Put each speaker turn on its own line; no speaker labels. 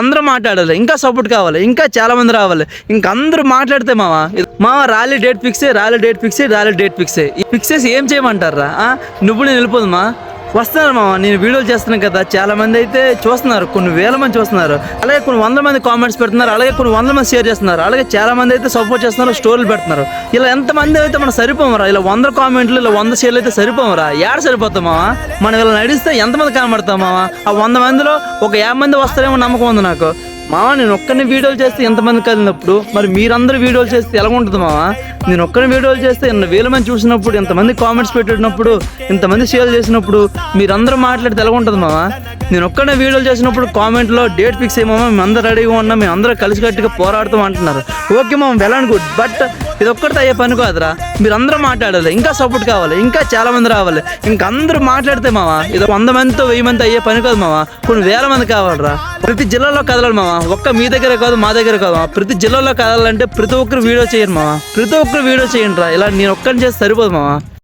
అందరూ మాట్లాడాలి, ఇంకా సపోర్ట్ కావాలి, ఇంకా చాలా మంది రావాలి. ఇంకా అందరూ మాట్లాడితే మామ rally date fix, rally date fix, rally date fix. Fix చేసి ఏం చేయమంటారా? నువ్వు నేను వెళ్ళిపోదు వస్తున్నారు నేను వీడియోలు చేస్తున్నాను కదా, చాలా మంది అయితే చూస్తున్నారు, కొన్ని వేల మంది చూస్తున్నారు, అలాగే కొన్ని వందల మంది కామెంట్స్ పెడుతున్నారు, అలాగే కొన్ని వందల మంది షేర్ చేస్తున్నారు, అలాగే చాలా మంది అయితే సపోర్ట్ చేస్తున్నారు, స్టోరీలు పెడుతున్నారు. ఇలా ఎంతమంది అయితే మనం సరిపోమరా? ఇలా 100 కామెంట్లు, ఇలా 100 షేర్లు అయితే సరిపోమరా? ఏడ సరిపోతాం మనం ఇలా నడిస్తే ఎంతమంది కనబడతాం ఆ 100 మందిలో ఒక 50 మంది వస్తారేమో నమ్మకం ఉంది నాకు. నేను ఒక్కరిని వీడియోలు చేస్తే ఎంతమంది కలిగినప్పుడు మరి మీరందరూ వీడియోలు చేస్తే ఎలా ఉంటుంది నేను ఒక్కరిని వీడియోలు చేస్తే 1,000 మంది చూసినప్పుడు, ఎంతమంది కామెంట్స్ పెట్టినప్పుడు, ఇంతమంది షేర్ చేసినప్పుడు, మీరందరూ మాట్లాడితే ఎలా ఉంటుంది నేను ఒక్కడే వీడియోలు చేసినప్పుడు కామెంట్లో డేట్ ఫిక్స్ అయ్యామా, మేము అందరూ రెడీగా ఉన్నాం, మేము అందరూ కలిసికట్టుగా పోరాడుతాం అంటున్నారు. Okay well and good, but ఇది ఒక్కడితో అయ్యే పని కాదురా. మీరు అందరూ మాట్లాడాలి, ఇంకా సపోర్ట్ కావాలి, ఇంకా చాలా మంది రావాలి. ఇంకా అందరూ మాట్లాడితే ఇది 100 మందితో 1000 మంది అయ్యే పని కాదు కొన్ని వేల మంది కావాలరా. ప్రతి జిల్లాలో కదలాలి ఒక్క మీ దగ్గర కాదు, మా దగ్గర కాదు, ప్రతి జిల్లాలో కదలాలంటే ప్రతి ఒక్కరు వీడియో చేయండి ప్రతి ఒక్కరు వీడియో చేయండి రా. ఇలా నేను ఒక్కరిని చేస్తే సరిపోదు